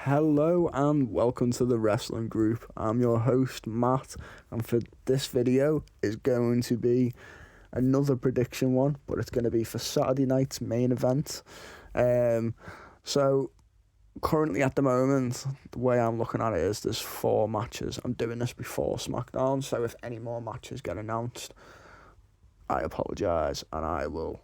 Hello and welcome to the Wrestling Group. I'm your host Matt, and for this video is going to be another prediction one, but it's going to be for Saturday night's main event. So currently at the moment, the way I'm looking at it is there's 4 matches. I'm doing this before SmackDown, so if any more matches get announced, I apologise, and I will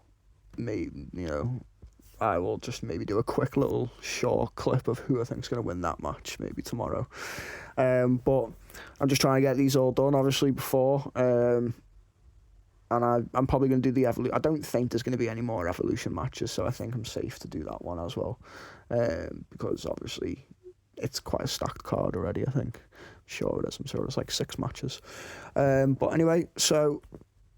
just maybe do a quick little short clip of who I think is going to win that match, maybe tomorrow. But I'm just trying to get these all done, obviously, before. And I'm probably going to do the Evolution. I don't think there's going to be any more Evolution matches, so I think I'm safe to do that one as well. Because, obviously, it's quite a stacked card already, I think. I'm sure it is. I'm sure it's like 6 matches. But anyway, so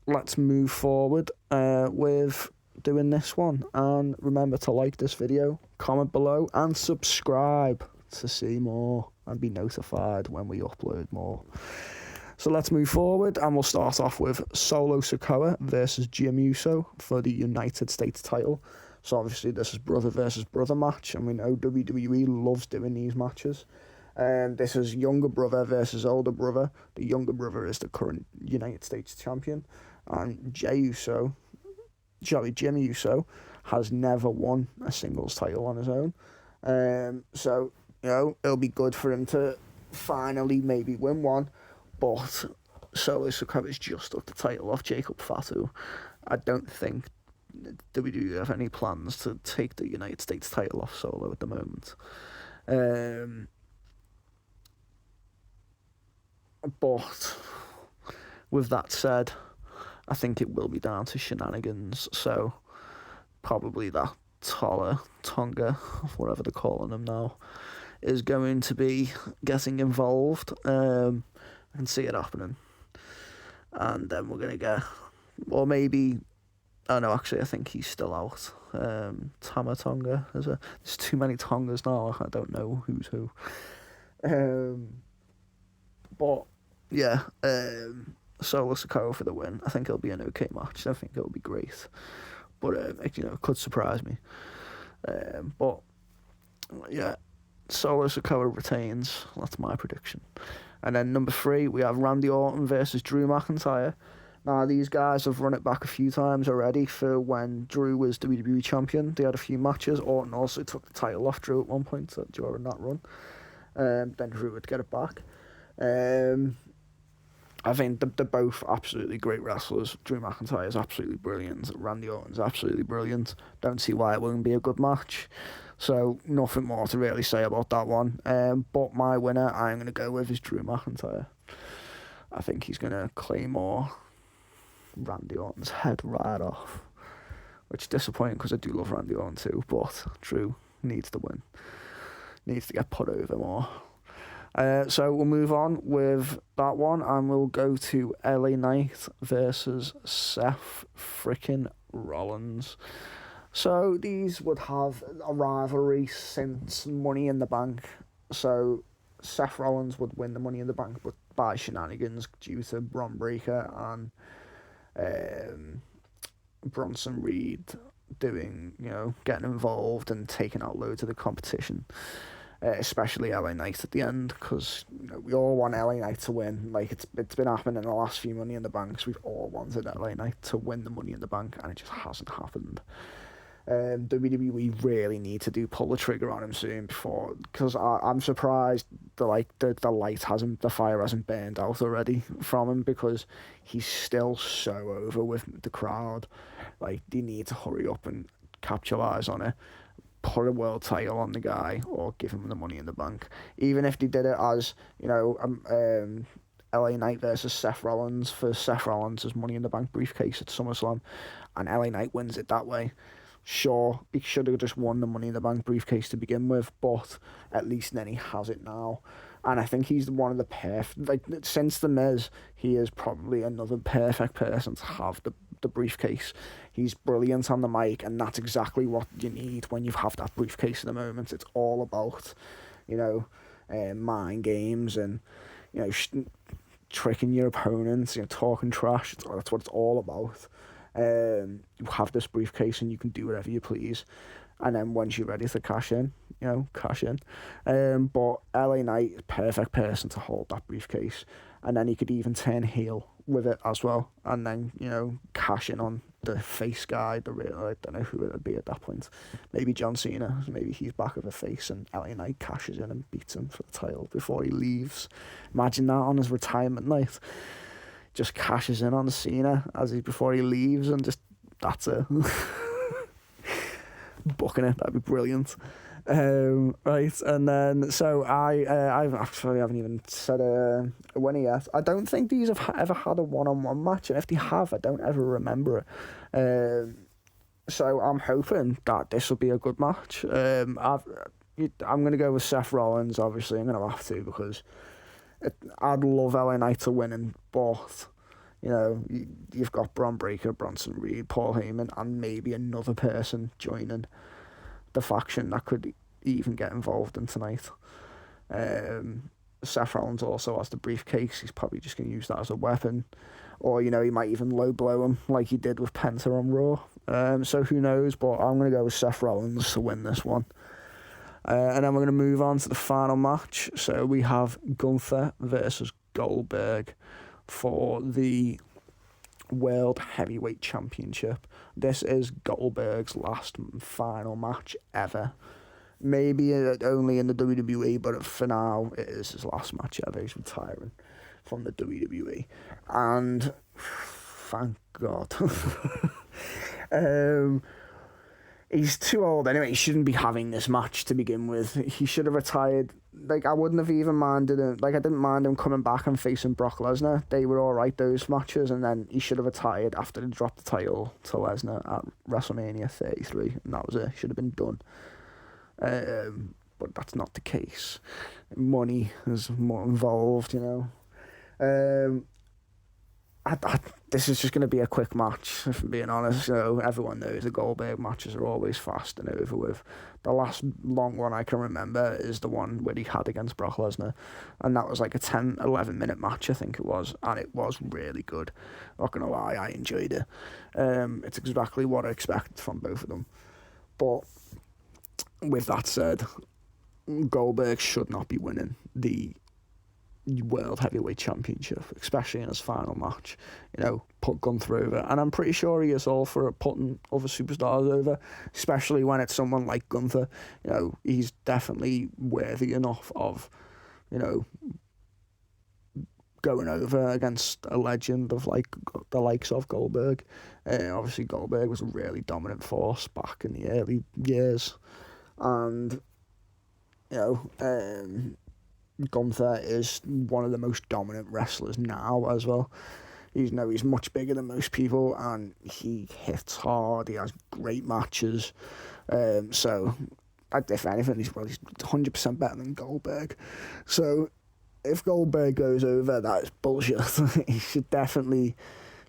let's move forward with doing this one, and remember to like this video, comment below and subscribe to see more and be notified when we upload more. So let's move forward, and we'll start off with Solo Sakoa versus Jim Uso for the United States title. So obviously this is brother versus brother match, and we know WWE loves doing these matches. This is younger brother versus older brother. The younger brother is the current United States champion, and Jim Uso has never won a singles title on his own. So, it'll be good for him to finally maybe win one. But Solo Sikoa's just took the title off Jacob Fatu. I don't think WWE have any plans to take the United States title off Solo at the moment. But with that said, I think it will be down to shenanigans, so probably that Tonga, whatever they're calling him now, is going to be getting involved. I can see it happening. And then we're going to get, or maybe, oh no, actually I think he's still out. Tama Tonga, there's too many Tongas now, I don't know who's who. But, yeah, Solo Sakoa for the win. I think it'll be an okay match. I think it'll be great, but it could surprise me. But yeah, Solo Sakoa retains. That's my prediction. And then number 3, we have Randy Orton versus Drew McIntyre. Now these guys have run it back a few times already for when Drew was WWE champion. They had a few matches. Orton also took the title off Drew at one point during that run. Then Drew would get it back. I think they're both absolutely great wrestlers. Drew McIntyre is absolutely brilliant. Randy Orton's absolutely brilliant. Don't see why it wouldn't be a good match. So nothing more to really say about that one. But my winner, I'm going to go with, is Drew McIntyre. I think he's going to claymore Randy Orton's head right off. Which is disappointing because I do love Randy Orton too. But Drew needs to win. Needs to get put over more. So we'll move on with that one, and we'll go to LA Knight versus Seth frickin' Rollins. So these would have a rivalry since Money in the Bank. So Seth Rollins would win the Money in the Bank, but by shenanigans due to Bron Breakker and Bronson Reed getting involved and taking out loads of the competition. Especially LA Knight at the end, because we all want LA Knight to win. Like it's been happening in the last few Money in the Banks. We've all wanted LA Knight to win the Money in the Bank, and it just hasn't happened. WWE really need to pull the trigger on him soon, because I'm surprised the fire hasn't burned out already from him, because he's still so over with the crowd. Like, they need to hurry up and capitalize on it. Put a world title on the guy, or give him the Money in the Bank. Even if they did it as LA Knight versus Seth Rollins for Seth Rollins' Money in the Bank briefcase at SummerSlam, and LA Knight wins it that way. Sure, he should have just won the Money in the Bank briefcase to begin with, but at least then he has it now. And I think he's one of the since The Miz, he is probably another perfect person to have the briefcase. He's brilliant on the mic, and that's exactly what you need when you have that briefcase at the moment. It's all about, mind games and, tricking your opponents, talking trash. That's what it's all about. You have this briefcase and you can do whatever you please. And then once you're ready to cash in, cash in. But LA Knight is perfect person to hold that briefcase. And then he could even turn heel with it as well. And then, cash in on the face guy, the real, I don't know who it would be at that point. Maybe John Cena. Maybe he's back with a face and LA Knight cashes in and beats him for the title before he leaves. Imagine that on his retirement night. Just cashes in on Cena before he leaves and just, that's it. Booking it, that'd be brilliant. Right, and then so I haven't even said a winner yet. I don't think these have ever had a one-on-one match, and if they have, I don't ever remember it. So I'm hoping that this will be a good match. I'm gonna go with Seth Rollins. Obviously, I'm gonna have to because I'd love LA Knight to win, but you've got Bron Breakker, Bronson Reed, Paul Heyman, and maybe another person joining the faction that could even get involved in tonight. Seth Rollins also has the briefcase. He's probably just going to use that as a weapon. Or, he might even low blow him like he did with Penta on Raw. So who knows, but I'm going to go with Seth Rollins to win this one. And then we're going to move on to the final match. So we have Gunther versus Goldberg for the World Heavyweight Championship. This is Goldberg's last final match ever. Maybe only in the WWE, but for now, it is his last match ever. He's retiring from the WWE. And thank God. He's too old anyway. He shouldn't be having this match to begin with. He should have retired. I wouldn't have even minded him. I didn't mind him coming back and facing Brock Lesnar. They were all right, those matches, and then he should have retired after he dropped the title to Lesnar at WrestleMania 33, and that was it. Should have been done. But that's not the case. Money is more involved, This is just going to be a quick match, if I'm being honest. Everyone knows the Goldberg matches are always fast and over with. The last long one I can remember is the one where he had against Brock Lesnar. And that was like a 10, 11-minute match, I think it was. And it was really good. Not going to lie, I enjoyed it. It's exactly what I expected from both of them. But with that said, Goldberg should not be winning the World Heavyweight Championship, especially in his final match. Put Gunther over, and I'm pretty sure he is all for putting other superstars over, especially when it's someone like Gunther. He's definitely worthy enough of, going over against a legend of the likes of Goldberg. Obviously Goldberg was a really dominant force back in the early years, and Gunther is one of the most dominant wrestlers now as well. He's much bigger than most people, and he hits hard. He has great matches. So, if anything, he's 100% better than Goldberg. So, if Goldberg goes over, that is bullshit. He should definitely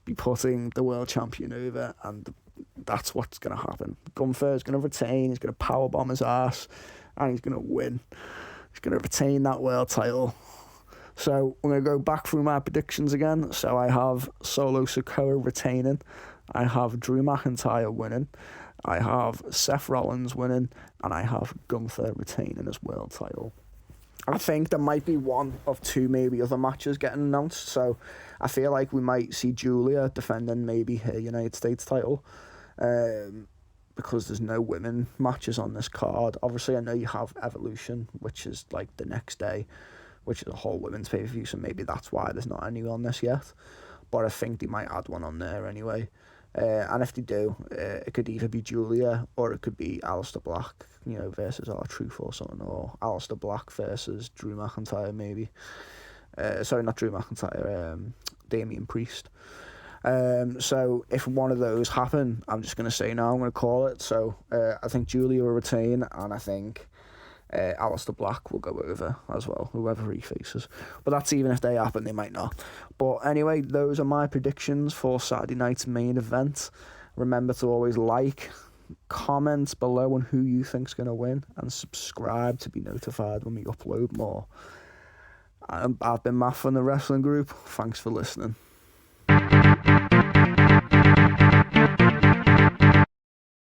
be putting the world champion over, and that's what's going to happen. Gunther is going to retain. He's going to powerbomb his ass, and he's going to win. He's going to retain that world title. So I'm going to go back through my predictions again. So I have Solo Sikoa retaining. I have Drew McIntyre winning. I have Seth Rollins winning. And I have Gunther retaining his world title. I think there might be one of two maybe other matches getting announced. So I feel like we might see Julia defending maybe her United States title. Because there's no women matches on this card. Obviously, I know you have Evolution, which is like the next day, which is a whole women's pay-per-view, so maybe that's why there's not any on this yet. But I think they might add one on there anyway. And if they do, it could either be Julia or it could be Aleister Black, versus R-Truth or something, or Aleister Black versus Drew McIntyre maybe. Sorry, not Drew McIntyre, Damian Priest. So if one of those happen, I'm just going to say no, I'm going to call it. So I think Julia will retain, and I think Aleister Black will go over as well, whoever he faces. But that's even if they happen, they might not. But anyway, those are my predictions for Saturday night's main event. Remember to always like, comment below on who you think's going to win, and subscribe to be notified when we upload more. I've been Matt from the Wrestling Group. Thanks for listening.